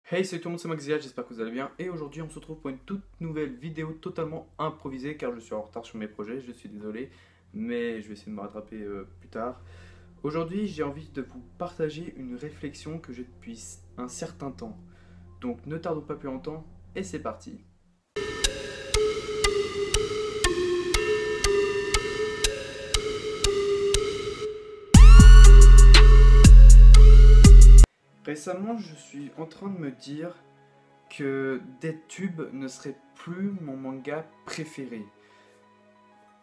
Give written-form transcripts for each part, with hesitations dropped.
Hey, salut tout le monde, c'est Maxia, j'espère que vous allez bien. Et aujourd'hui, on se retrouve pour une toute nouvelle vidéo totalement improvisée car je suis en retard sur mes projets, je suis désolé, mais je vais essayer de me rattraper plus tard. Aujourd'hui, j'ai envie de vous partager une réflexion que j'ai depuis un certain temps. Donc ne tardons pas plus longtemps et c'est parti. Récemment, je suis en train de me dire que DeadTube ne serait plus mon manga préféré.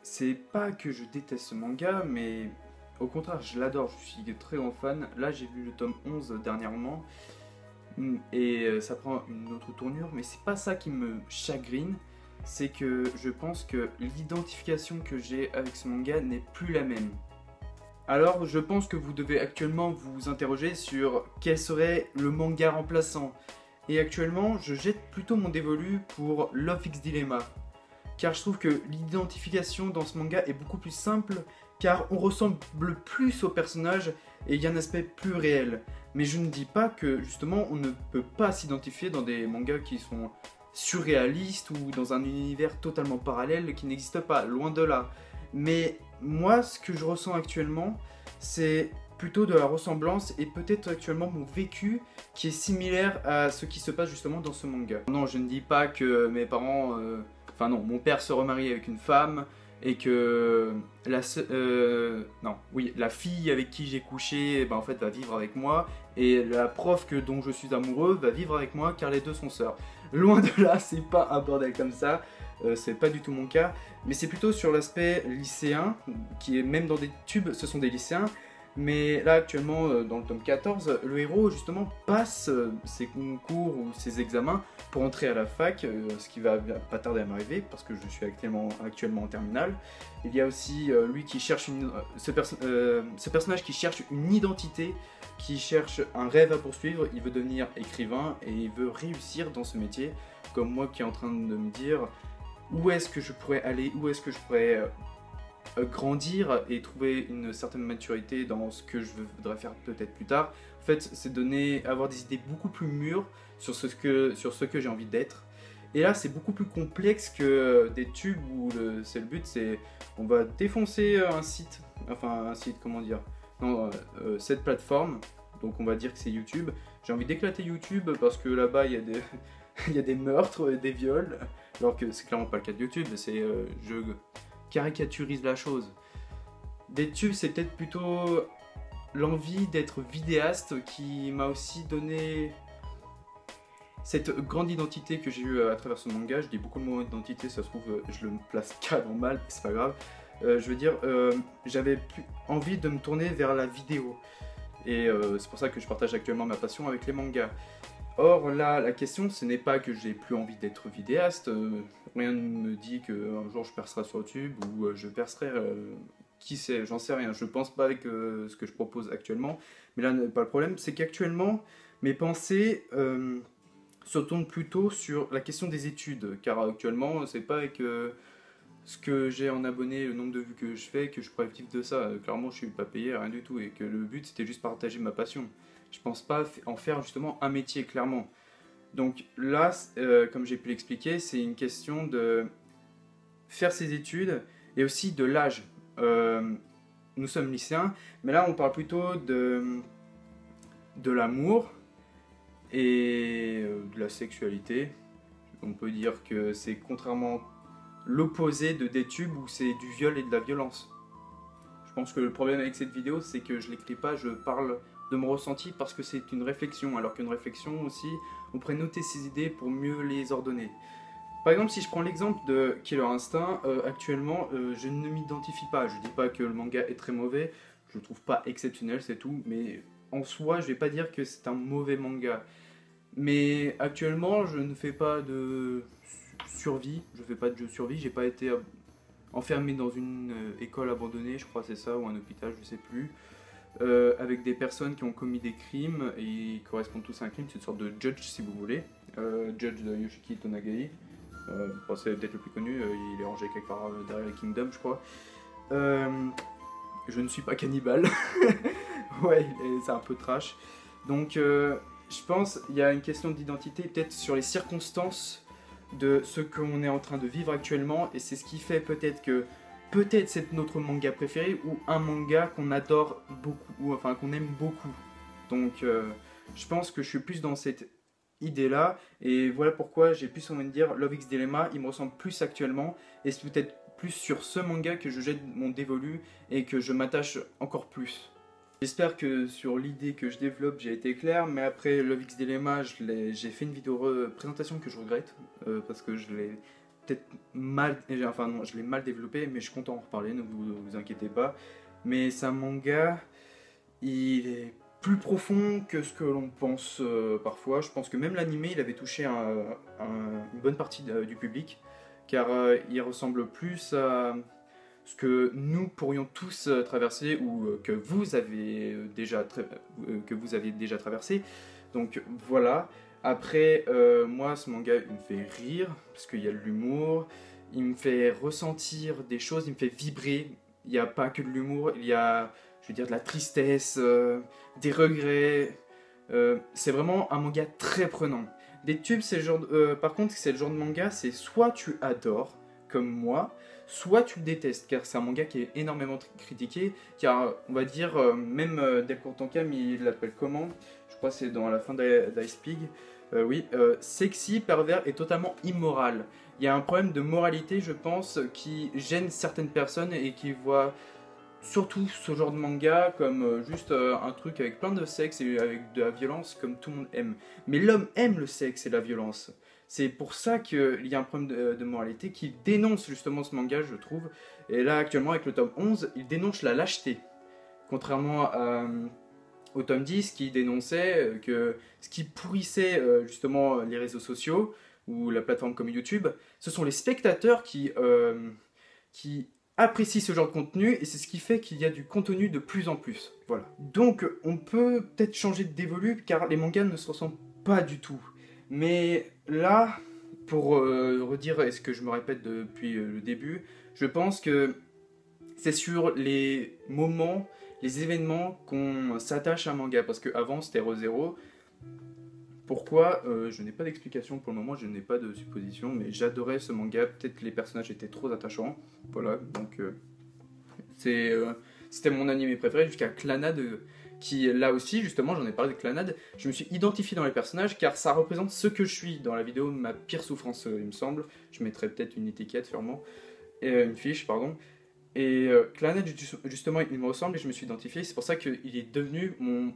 C'est pas que je déteste ce manga, mais au contraire, je l'adore, je suis très grand fan. Là, j'ai vu le tome 11 dernièrement, et ça prend une autre tournure, mais c'est pas ça qui me chagrine, c'est que je pense que l'identification que j'ai avec ce manga n'est plus la même. Alors, je pense que vous devez actuellement vous interroger sur quel serait le manga remplaçant. Et actuellement, je jette plutôt mon dévolu pour Love X Dilemma. Car je trouve que l'identification dans ce manga est beaucoup plus simple, car on ressemble plus au personnage et il y a un aspect plus réel. Mais je ne dis pas que justement on ne peut pas s'identifier dans des mangas qui sont surréalistes ou dans un univers totalement parallèle qui n'existe pas, loin de là. Mais moi, ce que je ressens actuellement, c'est plutôt de la ressemblance et peut-être actuellement mon vécu qui est similaire à ce qui se passe justement dans ce manga. Non, je ne dis pas que mes parents... Enfin non, mon père se remarie avec une femme et que la fille avec qui j'ai couché en fait va vivre avec moi et la prof dont je suis amoureux va vivre avec moi car les deux sont sœurs. Loin de là, c'est pas un bordel comme ça, c'est pas du tout mon cas, mais c'est plutôt sur l'aspect lycéen, qui est même dans des tubes, ce sont des lycéens. Mais là actuellement dans le tome 14, le héros justement passe ses concours ou ses examens pour entrer à la fac, ce qui va pas tarder à m'arriver parce que je suis actuellement en terminale. Il y a aussi lui qui cherche ce personnage qui cherche une identité, qui cherche un rêve à poursuivre, il veut devenir écrivain et il veut réussir dans ce métier, comme moi qui est en train de me dire où est-ce que je pourrais aller, où est-ce que je pourrais grandir et trouver une certaine maturité dans ce que je voudrais faire peut-être plus tard. En fait, c'est avoir des idées beaucoup plus mûres sur ce que j'ai envie d'être. Et là, c'est beaucoup plus complexe que des tubes où c'est le but, c'est on va défoncer un site, comment dire, non, cette plateforme, donc on va dire que c'est YouTube. J'ai envie d'éclater YouTube parce que là-bas, il y a des, il y a des meurtres et des viols, alors que c'est clairement pas le cas de YouTube, c'est je caricaturise la chose. DeadTube, c'est peut-être plutôt l'envie d'être vidéaste qui m'a aussi donné cette grande identité que j'ai eue à travers ce manga. Je dis beaucoup de mots d'identité, ça se trouve je le place carrément mal, c'est pas grave. Je veux dire, j'avais envie de me tourner vers la vidéo. Et c'est pour ça que je partage actuellement ma passion avec les mangas. Or là, la question, ce n'est pas que j'ai plus envie d'être vidéaste, rien ne me dit qu'un jour je percerai sur YouTube ou je percerai, qui sait, j'en sais rien, je pense pas avec ce que je propose actuellement, mais là, pas le problème, c'est qu'actuellement, mes pensées se tournent plutôt sur la question des études, car actuellement, c'est pas avec ce que j'ai en abonnés, le nombre de vues que je fais, que je pourrais vivre de ça. Clairement, je suis pas payé, rien du tout, et que le but, c'était juste partager ma passion. Je pense pas en faire justement un métier, clairement. Donc là, comme j'ai pu l'expliquer, c'est une question de faire ses études et aussi de l'âge. Nous sommes lycéens, mais là on parle plutôt de l'amour et de la sexualité. On peut dire que c'est contrairement l'opposé de DeadTube où c'est du viol et de la violence. Je pense que le problème avec cette vidéo, c'est que je l'écris pas, je parle de mon ressenti parce que c'est une réflexion, alors qu'une réflexion aussi, on pourrait noter ses idées pour mieux les ordonner. Par exemple, si je prends l'exemple de Killer Instinct, actuellement, je ne m'identifie pas. Je dis pas que le manga est très mauvais, je le trouve pas exceptionnel, c'est tout, mais en soi, je vais pas dire que c'est un mauvais manga. Mais actuellement, je ne fais pas de survie, je fais pas de jeu de survie, j'ai pas été enfermé dans une école abandonnée, je crois c'est ça, ou un hôpital, je sais plus. Avec des personnes qui ont commis des crimes et ils correspondent tous à un crime, c'est une sorte de Judge si vous voulez, Judge de Yoshiki Tonagai, c'est peut-être le plus connu, il est rangé quelque part derrière les Kingdom je crois. Je ne suis pas cannibale, ouais c'est un peu trash, donc Je pense qu'il y a une question d'identité, peut-être sur les circonstances de ce qu'on est en train de vivre actuellement, et c'est ce qui fait peut-être que c'est notre manga préféré ou un manga qu'on adore beaucoup, ou enfin qu'on aime beaucoup. Donc je pense que je suis plus dans cette idée-là, et voilà pourquoi j'ai plus envie de dire Love X Dilemma, il me ressemble plus actuellement, et c'est peut-être plus sur ce manga que je jette mon dévolu et que je m'attache encore plus. J'espère que sur l'idée que je développe j'ai été clair, mais après Love X Dilemma, j'ai fait une vidéo présentation que je regrette, parce que je l'ai peut-être mal, enfin non, je l'ai mal développé, mais je suis content d'en reparler, ne vous inquiétez pas. Mais c'est un manga, il est plus profond que ce que l'on pense parfois. Je pense que même l'anime, il avait touché une bonne partie du public, car il ressemble plus à ce que nous pourrions tous traverser ou que vous avez déjà traversé. Donc voilà. Après, moi, ce manga, il me fait rire, parce qu'il y a de l'humour, il me fait ressentir des choses, il me fait vibrer. Il n'y a pas que de l'humour, il y a, je veux dire, de la tristesse, des regrets. C'est vraiment un manga très prenant. Des tubes, c'est le genre par contre, c'est le genre de manga, c'est soit tu adores, comme moi, soit tu le détestes, car c'est un manga qui est énormément critiqué, car on va dire, même Delcourt Tankam, il l'appelle comment? Je crois que c'est dans la fin d'Ice Pig. Oui, sexy, pervers et totalement immoral. Il y a un problème de moralité, je pense, qui gêne certaines personnes et qui voient surtout ce genre de manga comme juste un truc avec plein de sexe et avec de la violence comme tout le monde aime. Mais l'homme aime le sexe et la violence. C'est pour ça qu'il y a un problème de moralité qui dénonce justement ce manga, je trouve. Et là, actuellement, avec le tome 11, il dénonce la lâcheté. Contrairement au tome 10 qui dénonçait que ce qui pourrissait justement les réseaux sociaux ou la plateforme comme YouTube, ce sont les spectateurs qui apprécient ce genre de contenu et c'est ce qui fait qu'il y a du contenu de plus en plus. Voilà. Donc on peut peut-être changer de dévolu car les mangas ne se ressemblent pas du tout. Mais là, pour redire ce que je me répète depuis le début, je pense que c'est sur les moments, les événements qu'on s'attache à un manga. Parce qu'avant c'était Re:Zero. Pourquoi je n'ai pas d'explication pour le moment, je n'ai pas de supposition, mais j'adorais ce manga. Peut-être que les personnages étaient trop attachants. Voilà, donc c'était mon anime préféré jusqu'à Clannad, qui là aussi, justement, j'en ai parlé de Clannad. Je me suis identifié dans les personnages car ça représente ce que je suis dans la vidéo, ma pire souffrance, il me semble. Je mettrai peut-être une étiquette, sûrement, une fiche, pardon. Et Clannad, justement, il me ressemble et je me suis identifié. C'est pour ça qu'il est devenu mon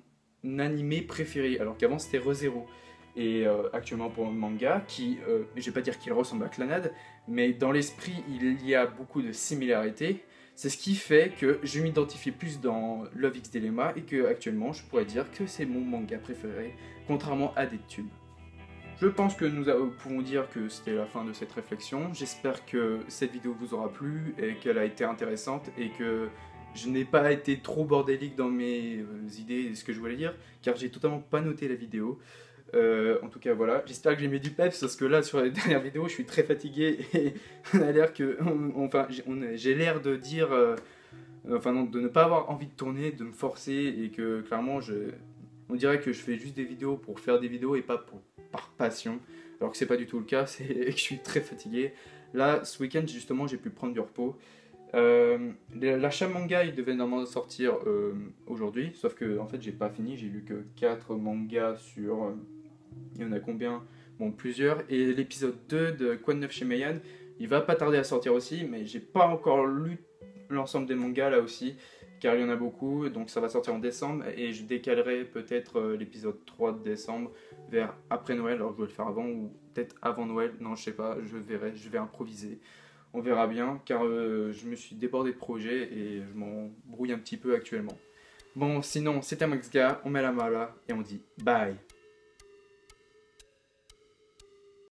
animé préféré, alors qu'avant c'était Re:Zero. Et actuellement pour le manga, je vais pas dire qu'il ressemble à Clannad, mais dans l'esprit il y a beaucoup de similarités. C'est ce qui fait que je m'identifie plus dans Love X Dilemma et que actuellement je pourrais dire que c'est mon manga préféré, contrairement à des tubes. Je pense que nous pouvons dire que c'était la fin de cette réflexion. J'espère que cette vidéo vous aura plu et qu'elle a été intéressante et que je n'ai pas été trop bordélique dans mes idées et ce que je voulais dire, car j'ai totalement pas noté la vidéo. En tout cas, voilà. J'espère que j'ai mis du peps parce que là, sur les dernières vidéos, je suis très fatigué et on a l'air que, enfin, j'ai l'air de dire, enfin non, de ne pas avoir envie de tourner, de me forcer et que clairement, on dirait que je fais juste des vidéos pour faire des vidéos et pas par passion. Alors que c'est pas du tout le cas, c'est que je suis très fatigué. Là, ce week-end, justement, j'ai pu prendre du repos. L'achat manga il devait normalement sortir aujourd'hui, sauf que en fait j'ai pas fini, j'ai lu que 4 mangas sur il y en a combien? Bon, plusieurs. Et l'épisode 2 de Quoi de neuf chez Meian, il va pas tarder à sortir aussi, mais j'ai pas encore lu l'ensemble des mangas là aussi, car il y en a beaucoup, donc ça va sortir en décembre et je décalerai peut-être l'épisode 3 de décembre vers après Noël, alors que je vais le faire avant ou peut-être avant Noël, non je sais pas, je verrai, je vais improviser. On verra bien, car je me suis débordé de projets et je m'embrouille un petit peu actuellement. Bon, sinon, c'était MaxGa, on met la main là et on dit bye.